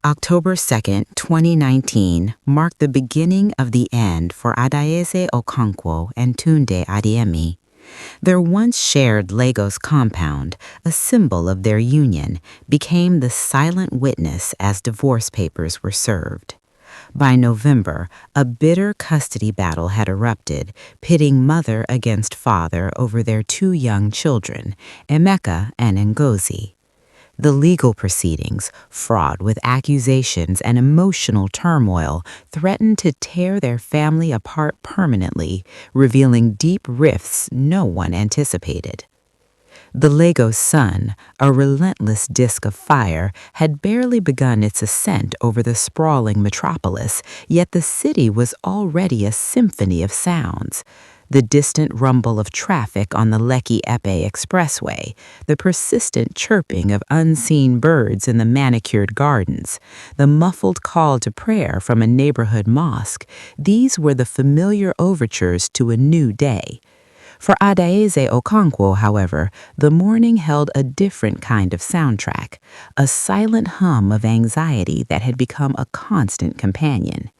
October 2nd, 2019 marked the beginning of the end for Adaeze Okonkwo and Tunde Adeyemi. Their once shared Lagos compound, a symbol of their union, became the silent witness as divorce papers were served. By November, a bitter custody battle had erupted, pitting mother against father over their two young children, Emeka and Ngozi. The legal proceedings, fraught with accusations and emotional turmoil, threatened to tear their family apart permanently, revealing deep rifts no one anticipated. The Lagos sun, a relentless disk of fire, had barely begun its ascent over the sprawling metropolis, yet the city was already a symphony of sounds. The distant rumble of traffic on the Lekki-Epe Expressway, the persistent chirping of unseen birds in the manicured gardens, the muffled call to prayer from a neighborhood mosque, these were the familiar overtures to a new day. For Adaeze Okonkwo, however, the morning held a different kind of soundtrack, a silent hum of anxiety that had become a constant companion.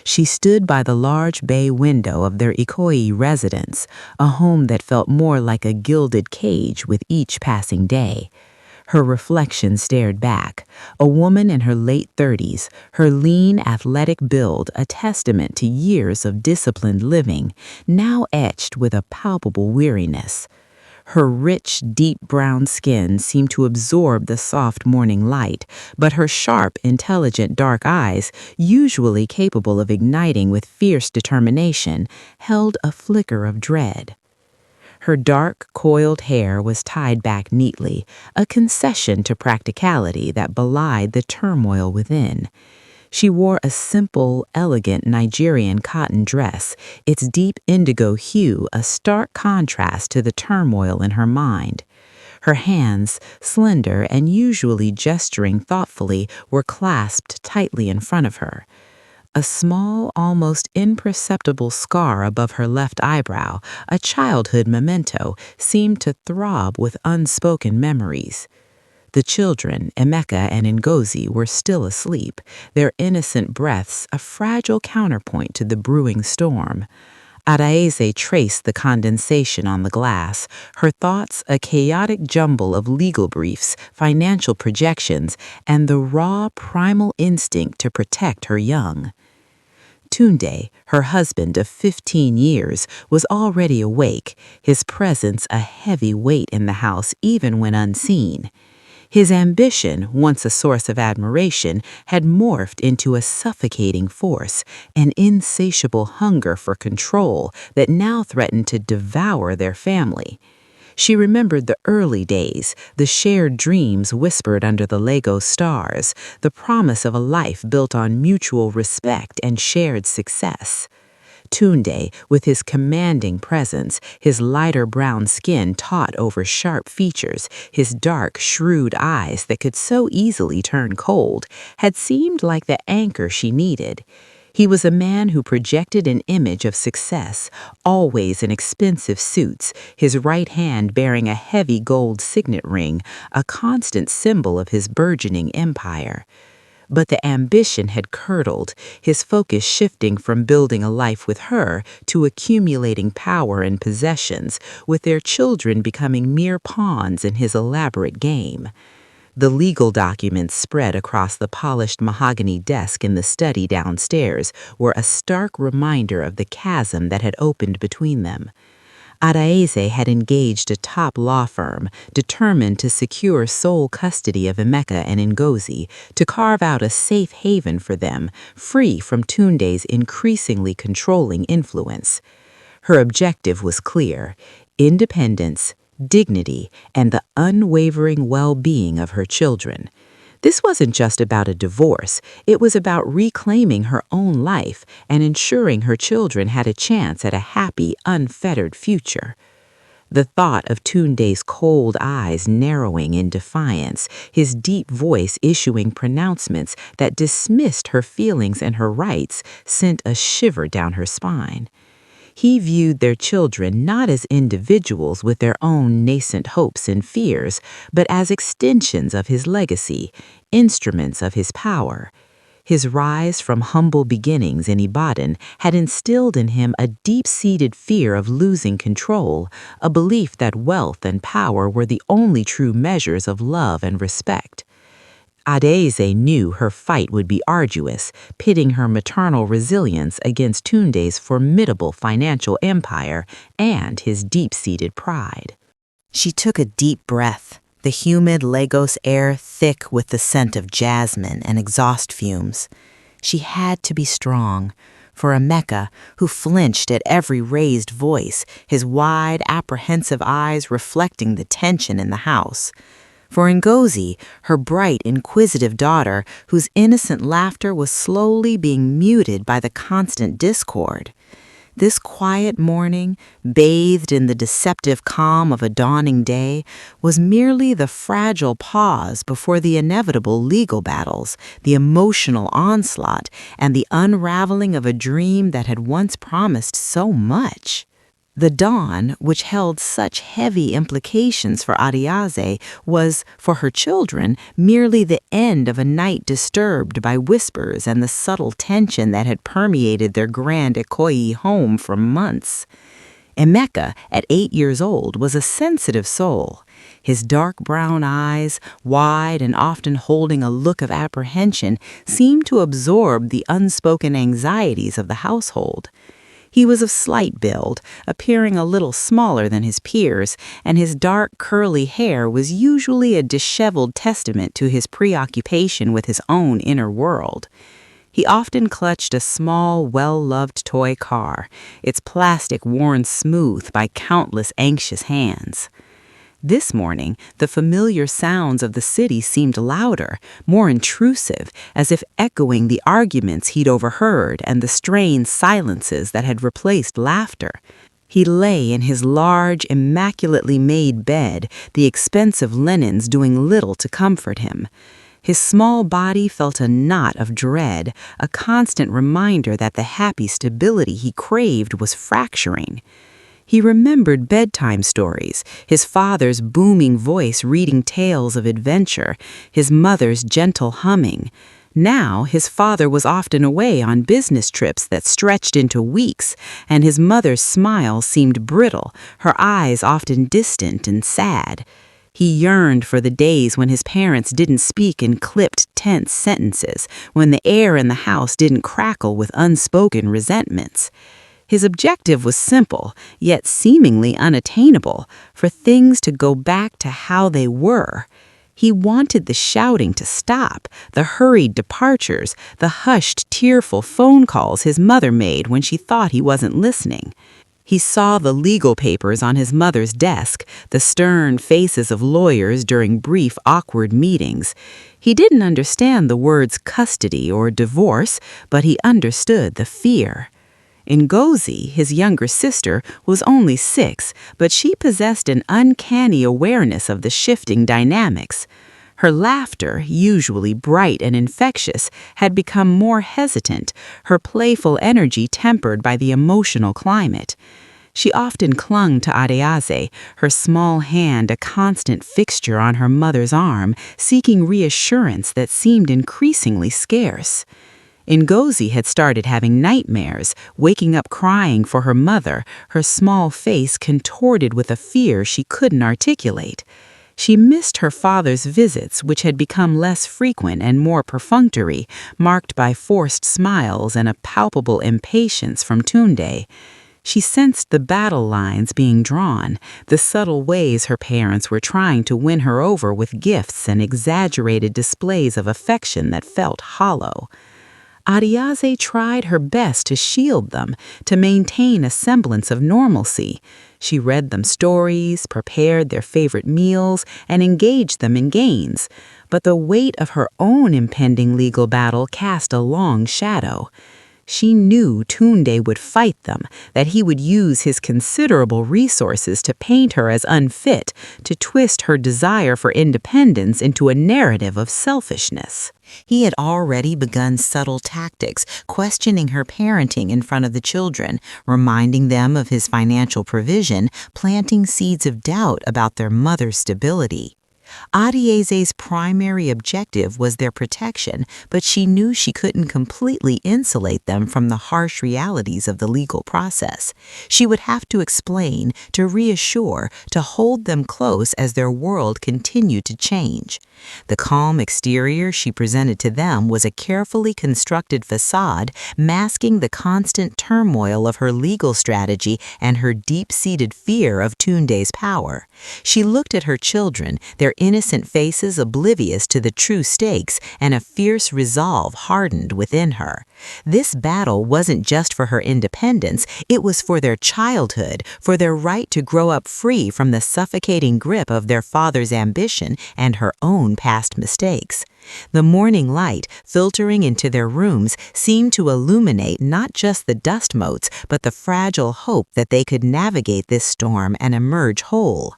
She stood by the large bay window of their Ikoyi residence, a home that felt more like a gilded cage with each passing day. Her reflection stared back, a woman in her late 30s, her lean, athletic build a testament to years of disciplined living, now etched with a palpable weariness. Her rich, deep brown skin seemed to absorb the soft morning light, but her sharp, intelligent dark eyes, usually capable of igniting with fierce determination, held a flicker of dread. Her dark, coiled hair was tied back neatly, a concession to practicality that belied the turmoil within. She wore a simple, elegant Nigerian cotton dress, its deep indigo hue a stark contrast to the turmoil in her mind. Her hands, slender and usually gesturing thoughtfully, were clasped tightly in front of her. A small, almost imperceptible scar above her left eyebrow, a childhood memento, seemed to throb with unspoken memories. The children, Emeka and Ngozi, were still asleep, their innocent breaths a fragile counterpoint to the brewing storm. Adaeze traced the condensation on the glass, her thoughts a chaotic jumble of legal briefs, financial projections, and the raw, primal instinct to protect her young. Tunde, her husband of 15 years, was already awake, his presence a heavy weight in the house even when unseen. His ambition, once a source of admiration, had morphed into a suffocating force, an insatiable hunger for control that now threatened to devour their family. She remembered the early days, the shared dreams whispered under the Lagos stars, the promise of a life built on mutual respect and shared success. Tunde, with his commanding presence, his lighter brown skin taut over sharp features, his dark, shrewd eyes that could so easily turn cold, had seemed like the anchor she needed. He was a man who projected an image of success, always in expensive suits, his right hand bearing a heavy gold signet ring, a constant symbol of his burgeoning empire. But the ambition had curdled, his focus shifting from building a life with her to accumulating power and possessions, with their children becoming mere pawns in his elaborate game. The legal documents spread across the polished mahogany desk in the study downstairs were a stark reminder of the chasm that had opened between them. Adaeze had engaged a top law firm, determined to secure sole custody of Emeka and Ngozi, to carve out a safe haven for them, free from Tunde's increasingly controlling influence. Her objective was clear: independence, dignity, and the unwavering well-being of her children. This wasn't just about a divorce, it was about reclaiming her own life and ensuring her children had a chance at a happy, unfettered future. The thought of Tunde's cold eyes narrowing in defiance, his deep voice issuing pronouncements that dismissed her feelings and her rights, sent a shiver down her spine. He viewed their children not as individuals with their own nascent hopes and fears, but as extensions of his legacy, instruments of his power. His rise from humble beginnings in Ibadan had instilled in him a deep-seated fear of losing control, a belief that wealth and power were the only true measures of love and respect. Adaeze knew her fight would be arduous, pitting her maternal resilience against Tunde's formidable financial empire and his deep-seated pride. She took a deep breath, the humid Lagos air thick with the scent of jasmine and exhaust fumes. She had to be strong, for Emeka, who flinched at every raised voice, his wide, apprehensive eyes reflecting the tension in the house. For Ngozi, her bright, inquisitive daughter, whose innocent laughter was slowly being muted by the constant discord. This quiet morning, bathed in the deceptive calm of a dawning day, was merely the fragile pause before the inevitable legal battles, the emotional onslaught, and the unraveling of a dream that had once promised so much. The dawn, which held such heavy implications for Adaeze, was, for her children, merely the end of a night disturbed by whispers and the subtle tension that had permeated their grand Ikoyi home for months. Emeka, at 8 years old, was a sensitive soul. His dark brown eyes, wide and often holding a look of apprehension, seemed to absorb the unspoken anxieties of the household. He was of slight build, appearing a little smaller than his peers, and his dark, curly hair was usually a disheveled testament to his preoccupation with his own inner world. He often clutched a small, well-loved toy car, its plastic worn smooth by countless anxious hands. This morning, the familiar sounds of the city seemed louder, more intrusive, as if echoing the arguments he'd overheard and the strained silences that had replaced laughter. He lay in his large, immaculately made bed, the expensive linens doing little to comfort him. His small body felt a knot of dread, a constant reminder that the happy stability he craved was fracturing. He remembered bedtime stories, his father's booming voice reading tales of adventure, his mother's gentle humming. Now his father was often away on business trips that stretched into weeks, and his mother's smile seemed brittle, her eyes often distant and sad. He yearned for the days when his parents didn't speak in clipped, tense sentences, when the air in the house didn't crackle with unspoken resentments. His objective was simple, yet seemingly unattainable, for things to go back to how they were. He wanted the shouting to stop, the hurried departures, the hushed, tearful phone calls his mother made when she thought he wasn't listening. He saw the legal papers on his mother's desk, the stern faces of lawyers during brief, awkward meetings. He didn't understand the words custody or divorce, but he understood the fear. Ngozi, his younger sister, was only 6, but she possessed an uncanny awareness of the shifting dynamics. Her laughter, usually bright and infectious, had become more hesitant, her playful energy tempered by the emotional climate. She often clung to Adaeze, her small hand a constant fixture on her mother's arm, seeking reassurance that seemed increasingly scarce. Ngozi had started having nightmares, waking up crying for her mother, her small face contorted with a fear she couldn't articulate. She missed her father's visits, which had become less frequent and more perfunctory, marked by forced smiles and a palpable impatience from Tunde. She sensed the battle lines being drawn, the subtle ways her parents were trying to win her over with gifts and exaggerated displays of affection that felt hollow. Adaeze tried her best to shield them, to maintain a semblance of normalcy. She read them stories, prepared their favorite meals, and engaged them in games. But the weight of her own impending legal battle cast a long shadow. She knew Tunde would fight them, that he would use his considerable resources to paint her as unfit, to twist her desire for independence into a narrative of selfishness. He had already begun subtle tactics, questioning her parenting in front of the children, reminding them of his financial provision, planting seeds of doubt about their mother's stability. Adeze's primary objective was their protection, but she knew she couldn't completely insulate them from the harsh realities of the legal process. She would have to explain, to reassure, to hold them close as their world continued to change. The calm exterior she presented to them was a carefully constructed facade, masking the constant turmoil of her legal strategy and her deep-seated fear of Tunde's power. She looked at her children, their innocent faces oblivious to the true stakes, and a fierce resolve hardened within her. This battle wasn't just for her independence, it was for their childhood, for their right to grow up free from the suffocating grip of their father's ambition and her own past mistakes. The morning light, filtering into their rooms, seemed to illuminate not just the dust motes, but the fragile hope that they could navigate this storm and emerge whole.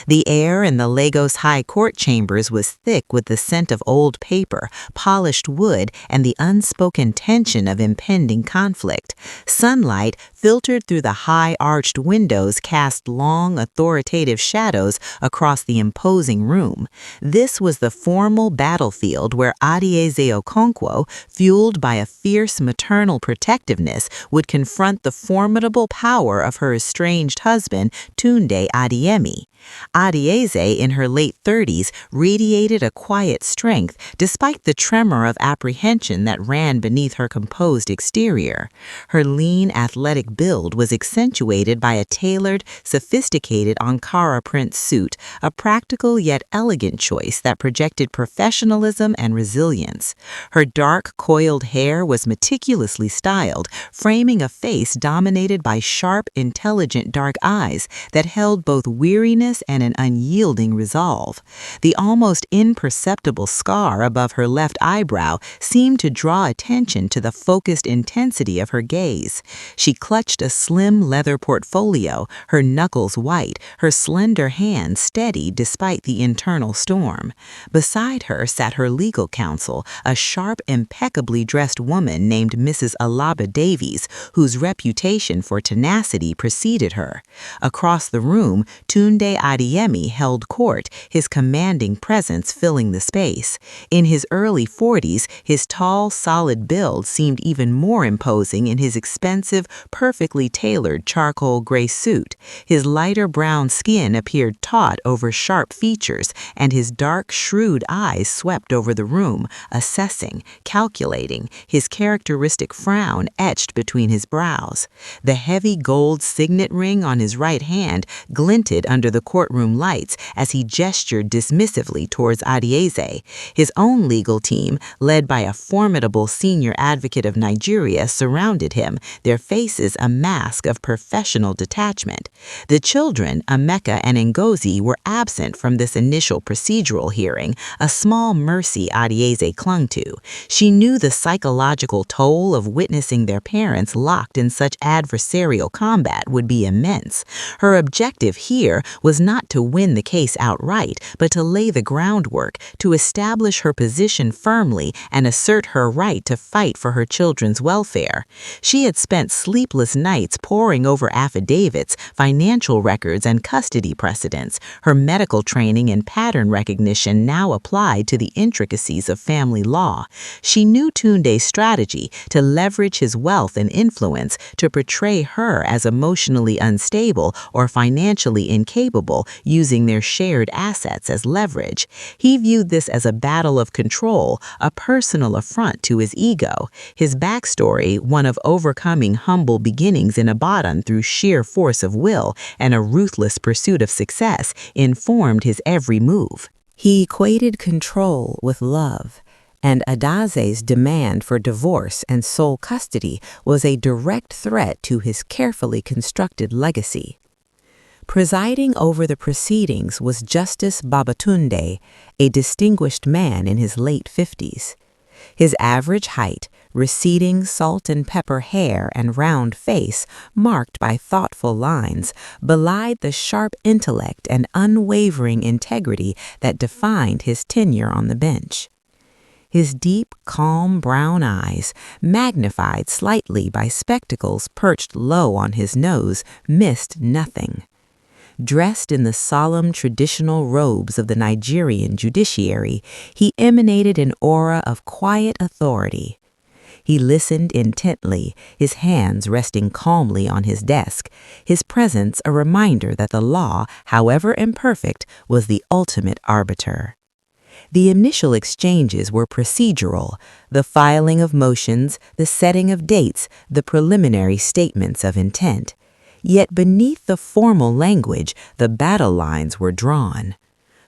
The air in the Lagos High Court chambers was thick with the scent of old paper, polished wood, and the unspoken tension of impending conflict. Sunlight, filtered through the high-arched windows, cast long, authoritative shadows across the imposing room. This was the formal battlefield where Adaeze Okonkwo, fueled by a fierce maternal protectiveness, would confront the formidable power of her estranged husband, Tunde Adeyemi. Adaeze, in her late 30s, radiated a quiet strength despite the tremor of apprehension that ran beneath her composed exterior. Her lean, athletic build was accentuated by a tailored, sophisticated Ankara print suit, a practical yet elegant choice that projected professionalism and resilience. Her dark, coiled hair was meticulously styled, framing a face dominated by sharp, intelligent dark eyes that held both weariness and an unyielding resolve. The almost imperceptible scar above her left eyebrow seemed to draw attention to the focused intensity of her gaze. She clutched a slim leather portfolio, her knuckles white, her slender hand steady despite the internal storm. Beside her sat her legal counsel, a sharp, impeccably dressed woman named Mrs. Alaba Davies, whose reputation for tenacity preceded her. Across the room, Tunde Adeyemi held court, his commanding presence filling the space. In his early 40s, his tall, solid build seemed even more imposing in his expensive, perfectly tailored charcoal gray suit. His lighter brown skin appeared taut over sharp features, and his dark, shrewd eyes swept over the room, assessing, calculating, his characteristic frown etched between his brows. The heavy gold signet ring on his right hand glinted under the courtroom lights as he gestured dismissively towards Adaeze. His own legal team, led by a formidable senior advocate of Nigeria, surrounded him, their faces a mask of professional detachment. The children, Emeka and Ngozi, were absent from this initial procedural hearing, a small mercy Adaeze clung to. She knew the psychological toll of witnessing their parents locked in such adversarial combat would be immense. Her objective here was not to win the case outright, but to lay the groundwork, to establish her position firmly and assert her right to fight for her children's welfare. She had spent sleepless nights poring over affidavits, financial records, and custody precedents. Her medical training and pattern recognition now applied to the intricacies of family law. She knew Tunde's strategy to leverage his wealth and influence to portray her as emotionally unstable or financially incapable, using their shared assets as leverage. He viewed this as a battle of control, a personal affront to his ego. His backstory, one of overcoming humble beginnings in Ibadan through sheer force of will and a ruthless pursuit of success, informed his every move. He equated control with love, and Adaze's demand for divorce and sole custody was a direct threat to his carefully constructed legacy. Presiding over the proceedings was Justice Babatunde, a distinguished man in his late 50s. His average height, receding salt and pepper hair and round face, marked by thoughtful lines, belied the sharp intellect and unwavering integrity that defined his tenure on the bench. His deep, calm brown eyes, magnified slightly by spectacles perched low on his nose, missed nothing. Dressed in the solemn traditional robes of the Nigerian judiciary, he emanated an aura of quiet authority. He listened intently, his hands resting calmly on his desk, his presence a reminder that the law, however imperfect, was the ultimate arbiter. The initial exchanges were procedural, the filing of motions, the setting of dates, the preliminary statements of intent. Yet beneath the formal language, the battle lines were drawn.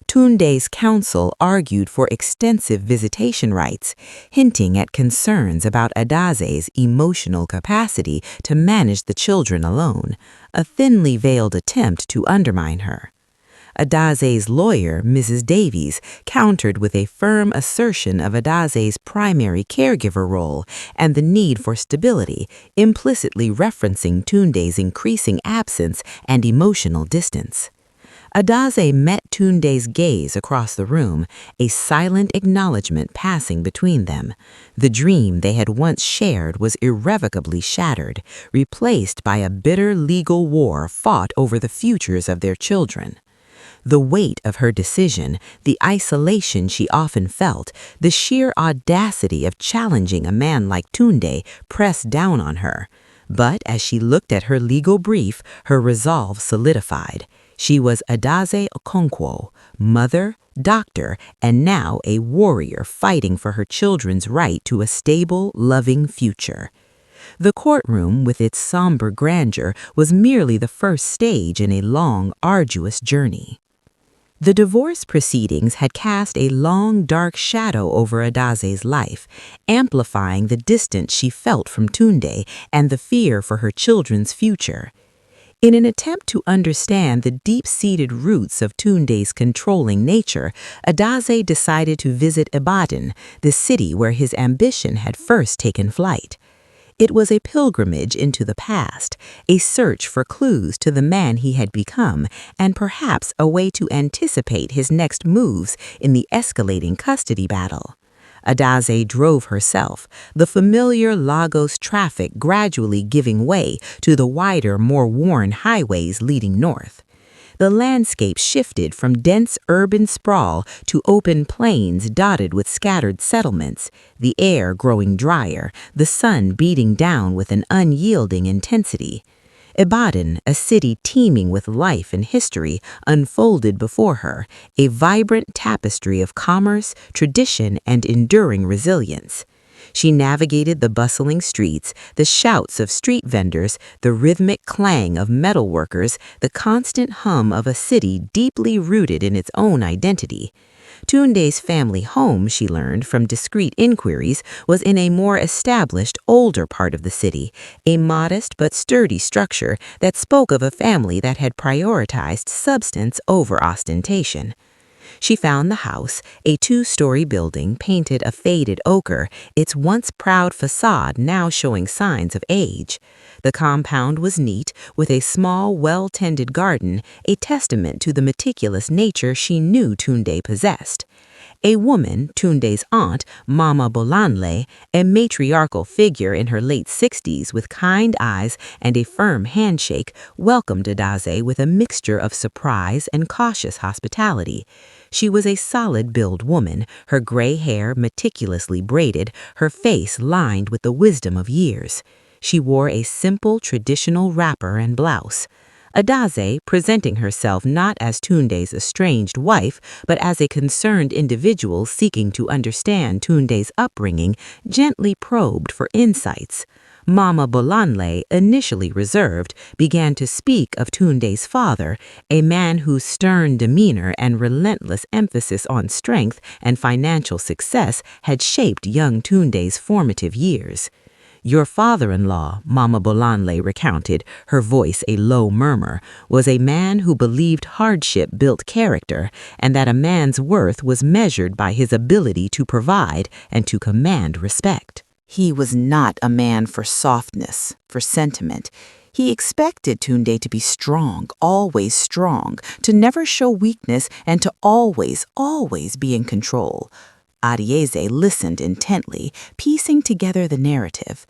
Tunde's counsel argued for extensive visitation rights, hinting at concerns about Adaze's emotional capacity to manage the children alone, a thinly veiled attempt to undermine her. Adaze's lawyer, Mrs. Davies, countered with a firm assertion of Adaze's primary caregiver role and the need for stability, implicitly referencing Tunde's increasing absence and emotional distance. Adaeze met Tunde's gaze across the room, a silent acknowledgement passing between them. The dream they had once shared was irrevocably shattered, replaced by a bitter legal war fought over the futures of their children. The weight of her decision, the isolation she often felt, the sheer audacity of challenging a man like Tunde pressed down on her. But as she looked at her legal brief, her resolve solidified. She was Adaeze Okonkwo, mother, doctor, and now a warrior fighting for her children's right to a stable, loving future. The courtroom, with its somber grandeur, was merely the first stage in a long, arduous journey. The divorce proceedings had cast a long, dark shadow over Adaze's life, amplifying the distance she felt from Tunde and the fear for her children's future. In an attempt to understand the deep-seated roots of Tunde's controlling nature, Adaeze decided to visit Ibadan, the city where his ambition had first taken flight. It was a pilgrimage into the past, a search for clues to the man he had become, and perhaps a way to anticipate his next moves in the escalating custody battle. Adaeze drove herself, the familiar Lagos traffic gradually giving way to the wider, more worn highways leading north. The landscape shifted from dense urban sprawl to open plains dotted with scattered settlements, the air growing drier, the sun beating down with an unyielding intensity. Ibadan, a city teeming with life and history, unfolded before her, a vibrant tapestry of commerce, tradition, and enduring resilience. She navigated the bustling streets, the shouts of street vendors, the rhythmic clang of metalworkers, the constant hum of a city deeply rooted in its own identity. Tunde's family home, she learned from discreet inquiries, was in a more established, older part of the city, a modest but sturdy structure that spoke of a family that had prioritized substance over ostentation. She found the house, a two-story building painted a faded ochre, its once proud facade now showing signs of age. The compound was neat, with a small, well-tended garden, a testament to the meticulous nature she knew Tunde possessed. A woman, Tunde's aunt, Mama Bolanle, a matriarchal figure in her late 60s with kind eyes and a firm handshake, welcomed Adaeze with a mixture of surprise and cautious hospitality. She was a solid-built woman, her gray hair meticulously braided, her face lined with the wisdom of years. She wore a simple, traditional wrapper and blouse. Adaeze, presenting herself not as Tunde's estranged wife, but as a concerned individual seeking to understand Tunde's upbringing, gently probed for insights. Mama Bolanle, initially reserved, began to speak of Tunde's father, a man whose stern demeanor and relentless emphasis on strength and financial success had shaped young Tunde's formative years. Your father-in-law, Mama Bolanle recounted, her voice a low murmur, was a man who believed hardship built character and that a man's worth was measured by his ability to provide and to command respect. He was not a man for softness, for sentiment. He expected Tunde to be strong, always strong, to never show weakness, and to always, always be in control. Adaeze listened intently, piecing together the narrative.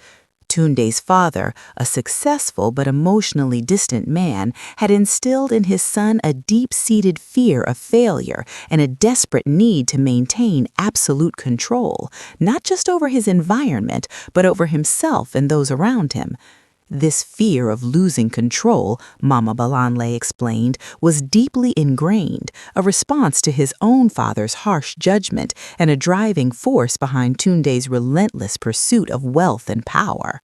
Tunde's father, a successful but emotionally distant man, had instilled in his son a deep-seated fear of failure and a desperate need to maintain absolute control, not just over his environment, but over himself and those around him. This fear of losing control, Mama Balanle explained, was deeply ingrained, a response to his own father's harsh judgment and a driving force behind Tunde's relentless pursuit of wealth and power.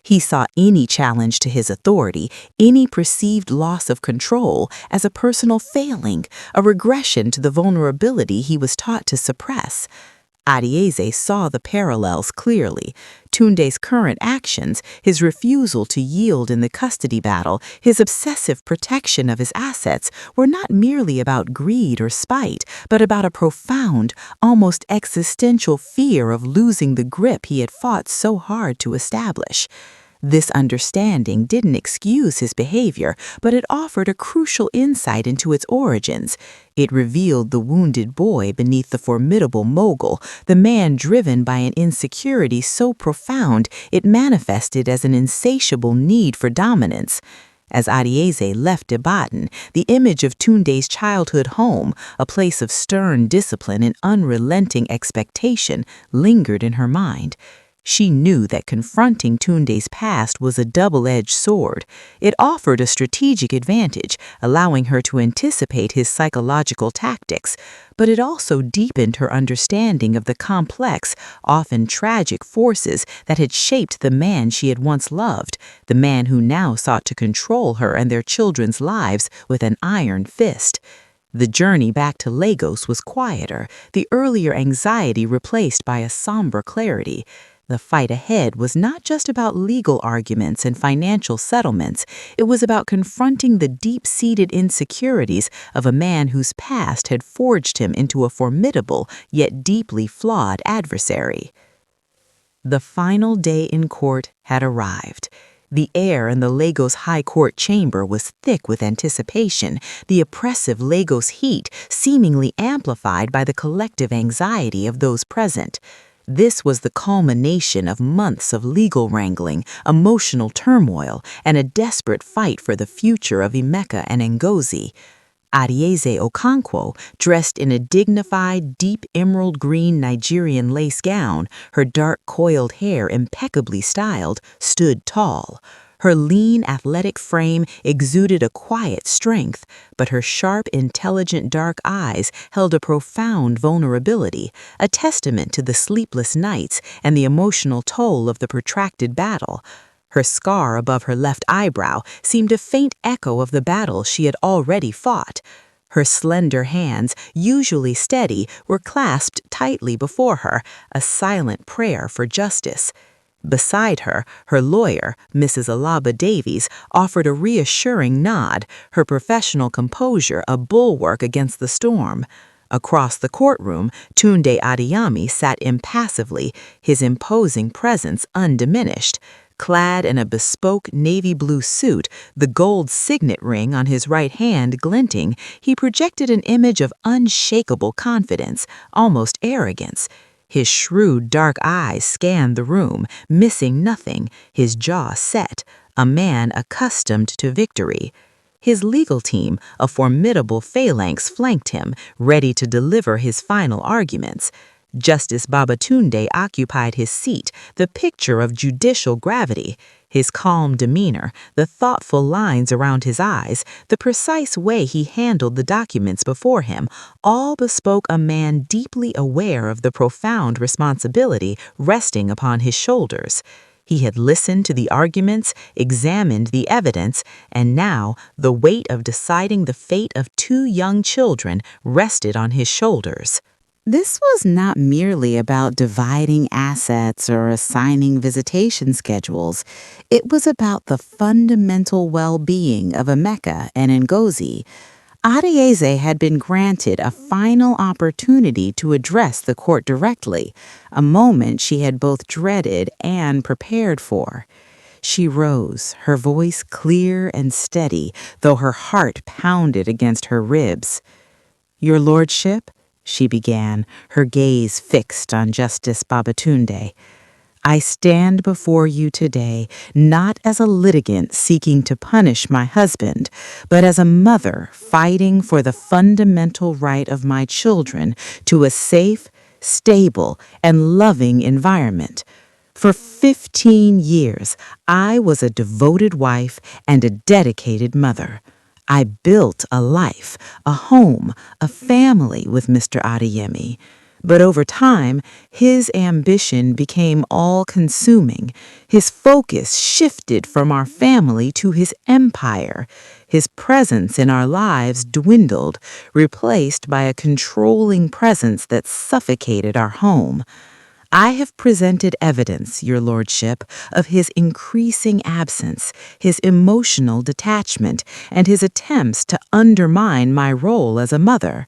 He saw any challenge to his authority, any perceived loss of control, as a personal failing, a regression to the vulnerability he was taught to suppress. Adaeze saw the parallels clearly. Tunde's current actions, his refusal to yield in the custody battle, his obsessive protection of his assets, were not merely about greed or spite, but about a profound, almost existential fear of losing the grip he had fought so hard to establish. This understanding didn't excuse his behavior, but it offered a crucial insight into its origins. It revealed the wounded boy beneath the formidable mogul, the man driven by an insecurity so profound it manifested as an insatiable need for dominance. As Adaeze left Ibadan, the image of Tunde's childhood home, a place of stern discipline and unrelenting expectation, lingered in her mind. She knew that confronting Tunde's past was a double-edged sword. It offered a strategic advantage, allowing her to anticipate his psychological tactics, but it also deepened her understanding of the complex, often tragic forces that had shaped the man she had once loved, the man who now sought to control her and their children's lives with an iron fist. The journey back to Lagos was quieter, the earlier anxiety replaced by a somber clarity. The fight ahead was not just about legal arguments and financial settlements. It was about confronting the deep-seated insecurities of a man whose past had forged him into a formidable yet deeply flawed adversary. The final day in court had arrived. The air in the Lagos High Court chamber was thick with anticipation, the oppressive Lagos heat seemingly amplified by the collective anxiety of those present. This was the culmination of months of legal wrangling, emotional turmoil, and a desperate fight for the future of Emeka and Ngozi. Adaeze Okonkwo, dressed in a dignified, deep emerald green Nigerian lace gown, her dark coiled hair impeccably styled, stood tall. Her lean, athletic frame exuded a quiet strength, but her sharp, intelligent dark eyes held a profound vulnerability, a testament to the sleepless nights and the emotional toll of the protracted battle. Her scar above her left eyebrow seemed a faint echo of the battle she had already fought. Her slender hands, usually steady, were clasped tightly before her, a silent prayer for justice. Beside her, her lawyer, Mrs. Alaba Davies, offered a reassuring nod, her professional composure a bulwark against the storm. Across the courtroom, Tunde Adeyemi sat impassively, his imposing presence undiminished. Clad in a bespoke navy blue suit, the gold signet ring on his right hand glinting, he projected an image of unshakable confidence, almost arrogance. His shrewd dark eyes scanned the room, missing nothing, his jaw set, a man accustomed to victory. His legal team, a formidable phalanx, flanked him, ready to deliver his final arguments. Justice Babatunde occupied his seat, the picture of judicial gravity. His calm demeanor, the thoughtful lines around his eyes, the precise way he handled the documents before him, all bespoke a man deeply aware of the profound responsibility resting upon his shoulders. He had listened to the arguments, examined the evidence, and now the weight of deciding the fate of 2 young children rested on his shoulders. This was not merely about dividing assets or assigning visitation schedules. It was about the fundamental well-being of Emeka and Ngozi. Adaeze had been granted a final opportunity to address the court directly, a moment she had both dreaded and prepared for. She rose, her voice clear and steady, though her heart pounded against her ribs. "Your lordship," she began, her gaze fixed on Justice Babatunde, "I stand before you today not as a litigant seeking to punish my husband, but as a mother fighting for the fundamental right of my children to a safe, stable, and loving environment. For 15 years, I was a devoted wife and a dedicated mother. I built a life, a home, a family with Mr. Adeyemi. But over time, his ambition became all-consuming. His focus shifted from our family to his empire. His presence in our lives dwindled, replaced by a controlling presence that suffocated our home. I have presented evidence, Your Lordship, of his increasing absence, his emotional detachment, and his attempts to undermine my role as a mother.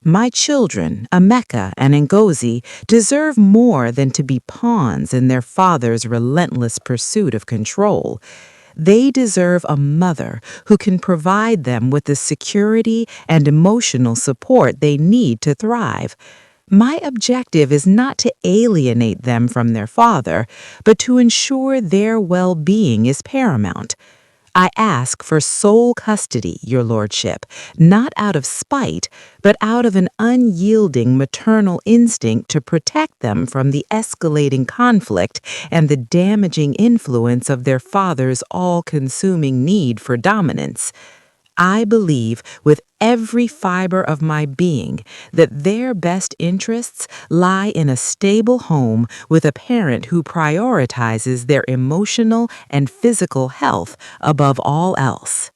My children, Emeka and Ngozi, deserve more than to be pawns in their father's relentless pursuit of control. They deserve a mother who can provide them with the security and emotional support they need to thrive. My objective is not to alienate them from their father, but to ensure their well-being is paramount. I ask for sole custody, Your Lordship, not out of spite, but out of an unyielding maternal instinct to protect them from the escalating conflict and the damaging influence of their father's all-consuming need for dominance. I believe with every fiber of my being that their best interests lie in a stable home with a parent who prioritizes their emotional and physical health above all else.